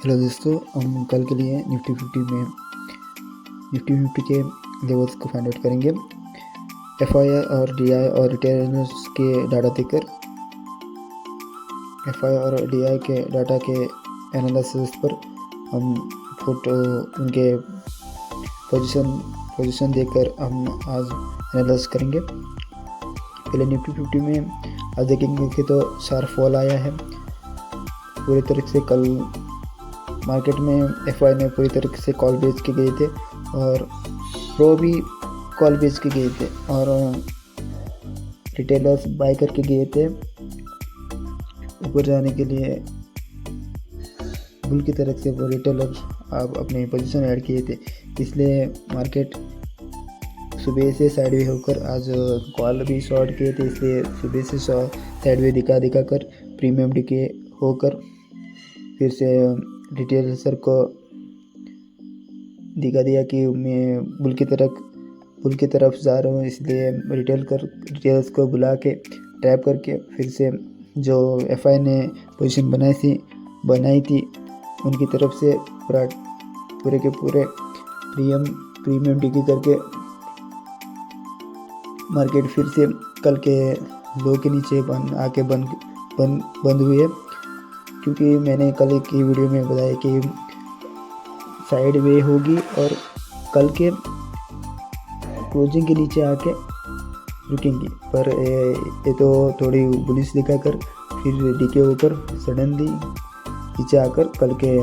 Hello दोस्तों, हम कल के लिए निफ्टी फिफ्टी के लेवल्स को फाइंड आउट करेंगे। एफआईआई और डीआई और रिटेलर्स के डाटा देकर एफआईआई और डीआई के डाटा के एनालिसिस पर हम उनके पोजीशन देकर हम आज एनालाइज करेंगे। पहले निफ्टी 50 में आज देखेंगे कि तो शार्प फॉल आया है पूरी तरह से। कल मार्केट में एफआई ने पूरी तरीके से कॉल बेच के गए थे और प्रो भी कॉल बेच के गए थे और रिटेलर्स बाय करके गए थे ऊपर जाने के लिए। बुल की तरफ से वो रिटेलर्स आप अपने पोजीशन ऐड किए थे, इसलिए मार्केट सुबह से साइडवे होकर आज कॉल भी शॉर्ट किए थे, इसलिए सुबह से साइडवे दिखा कर प्रीमियम डिके होकर फिर से रिटेल सर को दिखा दिया कि मैं बुल की तरफ जा रहा हूँ, इसलिए रिटेलर्स को बुला के ट्रैप करके फिर से जो एफआई ने पोजीशन बनाई थी उनकी तरफ से पूरे के पूरे प्रीमियम टिकी करके मार्केट फिर से कल के लो के नीचे बंद हुई है। क्योंकि मैंने कल की वीडियो में बताया कि साइड वे होगी और कल के क्लोजिंग के नीचे आके रुकेंगी, पर ये तो थोड़ी बुलिश दिखाकर फिर डीके होकर सडनली नीचे आकर कल के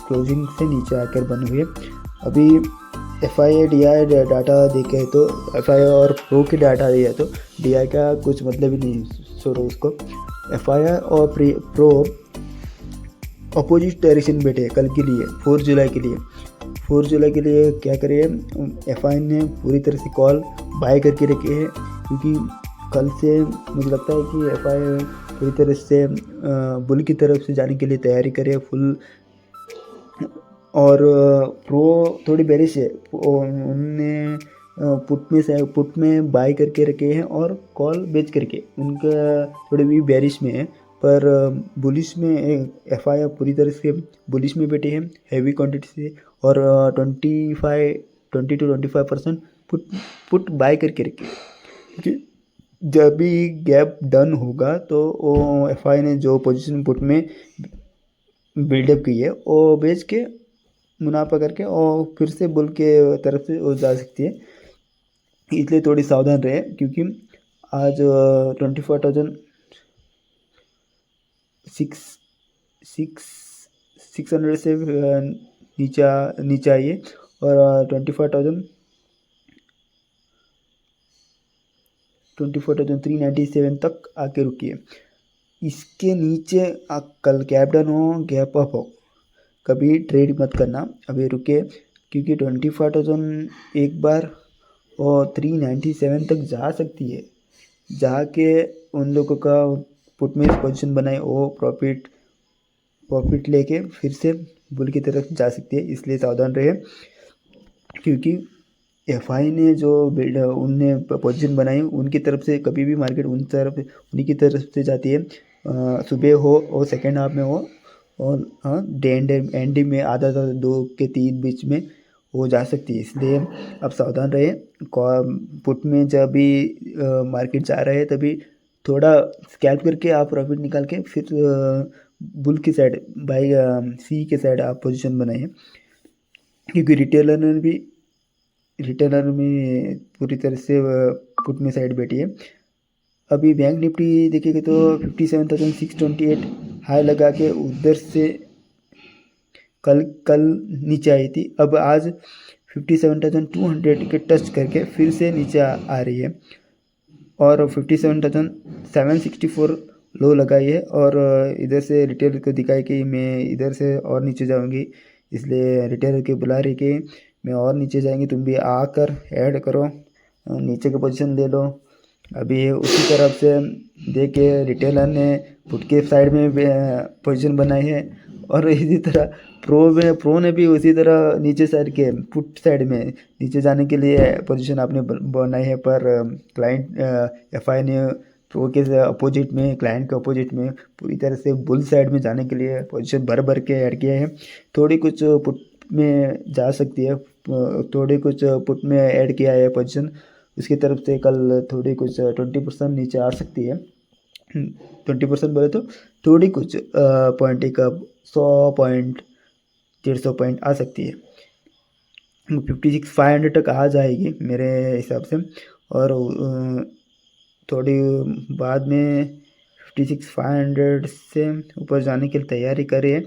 क्लोजिंग से नीचे आकर बंद हुए। अभी एफआईआई डीआई डाटा देखे तो एफआईआई और प्रो की डाटा दिया तो डीआई का कुछ मतलब ही नहीं छोड़ो उसको। एफआईआई और प्रो अपोजिट डायरेक्शन बैठे कल के लिए 4 जुलाई के लिए। 4 जुलाई के लिए क्या करें, एफआई ने पूरी तरह से कॉल बाय करके रखे हैं, क्योंकि कल से मुझे लगता है कि एफआई पूरी तरह से बुल की तरफ से जाने के लिए तैयारी करे फुल। और प्रो थोड़ी बेरिश है, उनने पुट में बाय करके रखे हैं और कॉल बेच करके उनका थोड़ी भी बेरिश में है। पर बुलिश में एफआई पूरी तरह से बुलिश में बैठे हैं हैवी क्वांटिटी से और 20-25% पुट बाय करके रखे, क्योंकि जब भी गैप डन होगा तो वो एफआई ने जो पोजीशन पुट में बिल्डअप की है वो बेच के मुनाफा करके और फिर से बुल के तरफ से वो जा सकती है, इसलिए थोड़ी सावधान रहे। क्योंकि आज 24,600 से नीचे आई है और 24,397 तक आके रुकी है। इसके नीचे कल गैप डाउन हो गैप अप हो कभी ट्रेड मत करना, अभी रुके, क्योंकि 25,000 एक बार और 397 तक जा सकती है। जाके उन लोगों का पुट में पोजीशन बनाए वो प्रॉफिट लेके फिर से बुल की तरफ जा सकती है, इसलिए सावधान रहे। क्योंकि एफआई ने जो उनने पोजीशन बनाई उनकी तरफ से कभी भी मार्केट उन्हीं की तरफ से जाती है, सुबह हो और सेकेंड हाफ में हो और डे एंड में आधा 2 के 3 बीच में वो जा सकती है, इसलिए अब सावधान रहे। पुट में जब भी मार्केट जा रहे हैं तभी थोड़ा स्कैल्प करके आप प्रॉफिट निकाल के फिर बुल की साइड बाई सी के साइड आप पोजीशन बनाइए, क्योंकि रिटेलर में पूरी तरह से पुट में साइड बैठी है। अभी बैंक निफ्टी देखेंगे तो 57,628 हाई लगा के उधर से कल नीचे आई थी, अब आज 57,200 के टच करके फिर से नीचे आ रही है और 57,764 लो लगाई है। और इधर से रिटेलर को दिखाई कि मैं इधर से और नीचे जाऊंगी, इसलिए रिटेलर के बुला रही कि मैं और नीचे जाएंगी, तुम भी आकर ऐड करो, नीचे का पोजीशन ले लो। अभी उसी तरफ से देखे रिटेलर ने पुट के साइड में पोजीशन बनाई है और इसी तरह प्रो ने भी उसी तरह नीचे साइड के पुट साइड में नीचे जाने के लिए पोजीशन आपने बनाई है, पर क्लाइंट एफआई ने प्रो के अपोजिट में, क्लाइंट के अपोजिट में पूरी तरह से बुल साइड में जाने के लिए पोजीशन भर भर के ऐड किया है। थोड़ी कुछ पुट में जा सकती है, थोड़ी कुछ पुट में ऐड किया है पोजीशन, उसकी तरफ से कल थोड़ी कुछ 20% नीचे आ सकती है। 20% बोले तो थोड़ी कुछ पॉइंट, एक 100 पॉइंट 150 पॉइंट आ सकती है। 56,500 तक आ जाएगी मेरे हिसाब से। और थोड़ी बाद में 56,500 से ऊपर जाने की तैयारी करें,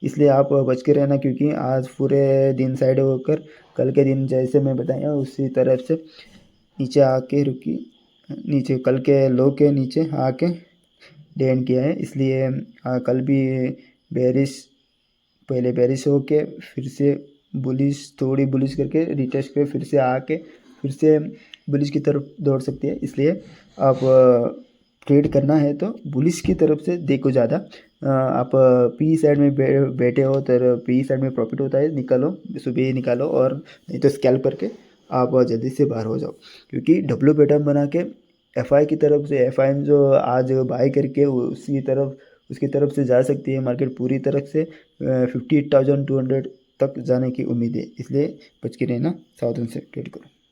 इसलिए आप बच के रहना, क्योंकि आज पूरे दिन साइड होकर कल के दिन जैसे मैं बताया उसी तरफ से नीचे आके रुकी, नीचे कल के लो के नीचे आके डेन किया है। इसलिए कल भी बेरिश, पहले बेरिश होके फिर से बुलिश, थोड़ी बुलिश करके रिटेस्ट पे फिर से आके फिर से बुलिश की तरफ दौड़ सकती है। इसलिए आप ट्रेड करना है तो बुलिश की तरफ से देखो ज़्यादा। आप पी साइड में बैठे हो तो पी साइड में प्रॉफिट होता है, निकालो, सुबह ही निकालो, और नहीं तो स्कैल्प करके आप जल्दी से बाहर हो जाओ। क्योंकि डब्ल्यू पैटर्न बना के एफआई की तरफ से, एफआई जो आज बाई करके उसकी तरफ से जा सकती है मार्केट पूरी तरह से 58,200 तक जाने की उम्मीद है। इसलिए बच के रहना, सावधान से ट्रेड करो।